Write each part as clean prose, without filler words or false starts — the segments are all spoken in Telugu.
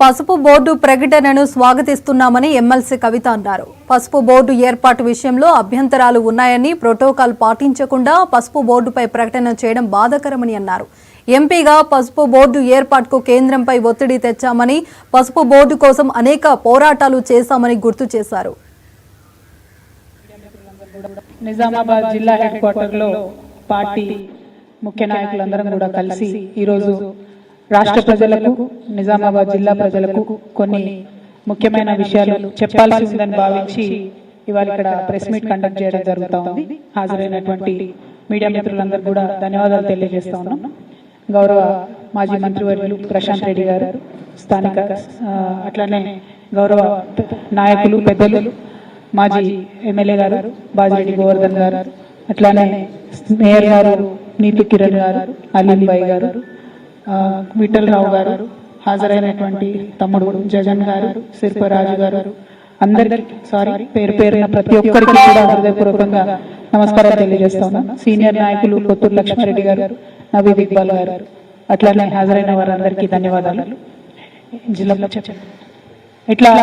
పసుపు బోర్డు ప్రకటనను స్వాగతిస్తున్నామని ఎమ్మెల్సీ కవిత అన్నారు. పసుపు బోర్డు ఏర్పాటు విషయంలో అభ్యంతరాలు ఉన్నాయని, ప్రోటోకాల్ పాటించకుండా పసుపు బోర్డుపై ప్రకటన చేయడం బాధాకరమని అన్నారు. ఎంపీగా పసుపు బోర్డు ఏర్పాటుకు కేంద్రంపై ఒత్తిడి తెచ్చామని, పసుపు బోర్డు కోసం అనేక పోరాటాలు చేశామని గుర్తు చేశారు. నిజామాబాద్ జిల్లా హెడ్ క్వార్టర్ లో పార్టీ ముఖ్య నాయకులందరం కూడా కలిసి ఈ రోజు రాష్ట్ర ప్రజలకు, నిజామాబాద్ జిల్లా ప్రజలకు కొన్ని ముఖ్యమైన విషయాలు చెప్పాల్సి ఉందని భావించి ఇవాళ ఇక్కడ ప్రెస్ మీట్ కండక్ట్ చేయడం జరుగుతూ ఉంది. హాజరైనటువంటి మీడియా మిత్రులందరూ కూడా ధన్యవాదాలు తెలియజేస్తా ఉన్నాం. గౌరవ మాజీ మంత్రివర్యులు ప్రశాంత్ రెడ్డి గారు, స్థానిక అట్లానే గౌరవ నాయకులు పెద్దలు, మాజీ ఎమ్మెల్యే గారు బాజిరెడ్డి గోవర్ధన్ గారు, అట్లానే మేయర్ గారు నీతి కిరణ్ గారు, అలీం బాయ్ గారు, విఠలరావు గారు, హాజరైనటువంటి తమ్ముడు జగన్ గారు, శిల్పరాజు గారు, అందరికీ పేరు పేరున ప్రతి ఒక్కరికి కూడా హృదయపూర్వకంగా నమస్కారాలు తెలియజేస్తున్నాను. సీనియర్ నాయకులు కొత్తూరు లక్ష్మారెడ్డి గారు, నవీద్ ఇక్బాల్ గారు, అట్లానే హాజరైన వారందరికీ ధన్యవాదాలు. జిల్లాలో ఇట్లా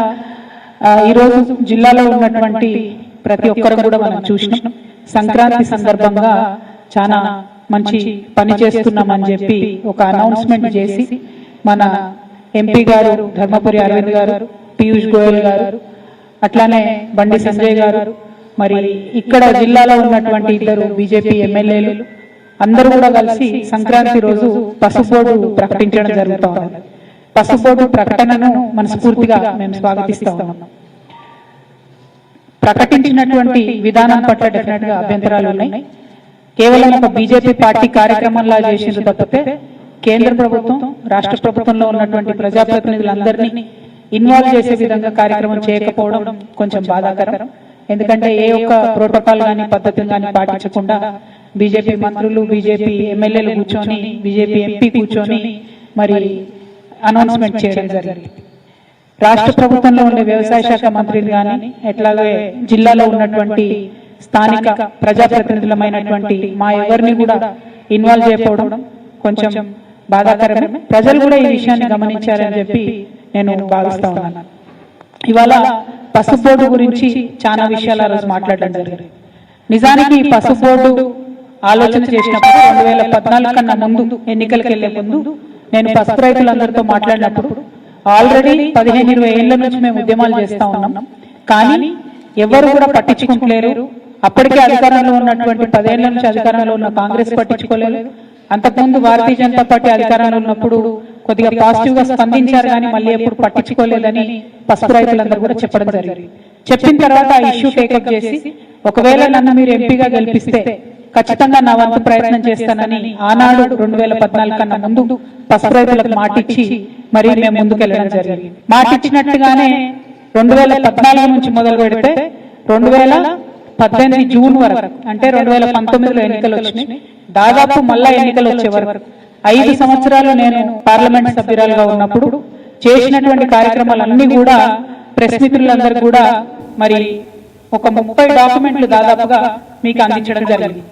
ఈరోజు జిల్లాలో ఉన్నటువంటి ప్రతి ఒక్కరు కూడా మనం చూసినాం. సంక్రాంతి సందర్భంగా చాలా మంచి పని చేస్తున్నామని చెప్పి ఒక అనౌన్స్మెంట్ చేసి మన ఎంపీ గారు ధర్మపురి అరవింద్ గారు, పీయూష్ గోయల్ గారు, అట్లానే బండి సంజయ్ గారు, మరి ఇక్కడ జిల్లాలో ఉన్నటువంటి ఇద్దరు బీజేపీ ఎమ్మెల్యేలు అందరూ కూడా కలిసి సంక్రాంతి రోజు పసుపు బోర్డు ప్రకటించడం జరుగుతూ ఉంది. పసుపు బోర్డు ప్రకటనను మనస్ఫూర్తిగా మేము స్వాగతిస్తా ఉన్నాం. ప్రకటించినటువంటి విధానం పట్ల డెఫినెట్ గా అభ్యంతరాలు ఉన్నాయి. కేవలం ఒక బీజేపీ పార్టీ కార్యక్రమంలా చేసింది తప్పితే కేంద్ర ప్రభుత్వం, రాష్ట్ర ప్రభుత్వంలో ఉన్నటువంటి ప్రజాప్రతినిధులందరినీ ఇన్వాల్వ్ చేసే విధంగా కార్యక్రమం చేయకపోవడం కొంచెం బాధాకరం. ఎందుకంటే ఏ ఒక్క ప్రోటోకాల్ గానీ పద్ధతిని గానీ పాటించకుండా బీజేపీ మంత్రులు, బీజేపీ ఎమ్మెల్యేలు కూర్చొని, బీజేపీ ఎంపీ కూర్చొని మరి అనౌన్స్మెంట్ చేయడం జరిగింది. రాష్ట్ర ప్రభుత్వంలో ఉండే వ్యవసాయ శాఖ మంత్రులు కానీ, ఎట్లాగే జిల్లాలో ఉన్నటువంటి స్థానిక ప్రజాప్రతినిధులమైనటువంటి మా ఎవరిని కూడా ఇన్వాల్వ్ చేయకపోవడం కొంచెం బాధాకరమే. ప్రజలు కూడా ఈ విషయాన్ని గమనించారని చెప్పి నేను భావిస్తా ఉన్నాను. ఇవాళ పసుపు బోర్డు గురించి చాలా విషయాలు ఆ రోజు మాట్లాడడం జరిగింది. నిజానికి పసుపు బోర్డు ఆలోచన చేసినప్పుడు 2014 కన్నా ముందు, ఎన్నికలకు వెళ్లే ముందు నేను పసుపు రైతులందరితో మాట్లాడినప్పుడు ఆల్రెడీ 15-20 ఏళ్ల నుంచి మేము ఉద్యమాలు చేస్తా ఉన్నాం. కానీ ఎవరు కూడా పట్టించుకుంటలేరు. అప్పటికే అధికారంలో ఉన్నటువంటి 10 ఏళ్ల నుంచి అధికారంలో ఉన్న కాంగ్రెస్ పట్టించుకోలేదు. అంతకుముందు భారతీయ జనతా పార్టీ అధికారంలో ఉన్నప్పుడు కొద్దిగా పాజిటివ్ గా స్పందించారు, కానీ మళ్ళీ ఎప్పుడు పట్టించుకోలేదని పసుపు రైతులందరూ కూడా చెప్పడం జరిగింది. చెప్పిన తర్వాత ఆ ఇష్యూ టేకప్ చేసి ఒకవేళ నన్ను మీరు ఎంపీగా గెలిపిస్తే ఖచ్చితంగా నా వంతు ప్రయత్నం చేస్తానని ఆనాడు 2014 కన్నా ముందు పసుపు రైతులకు మాటిచ్చి మరి మేము ముందుకెళ్ళడం జరిగింది. మాటిచ్చినట్టుగానే 2014 నుంచి మొదలు పెడితే 2018 జూన్ వరకు, అంటే 2019లో ఎన్నికలు వచ్చినాయి. దాదాపు మళ్ళా ఎన్నికలు వచ్చే వరకు 5 సంవత్సరాలు నేను పార్లమెంట్ సభ్యురాలుగా ఉన్నప్పుడు చేసినటువంటి కార్యక్రమాలన్నీ కూడా ప్రెస్ మిత్రులందరూ కూడా మరి ఒక 30 డాక్యుమెంట్లు దాదాపుగా మీకు అందించడం జరిగింది.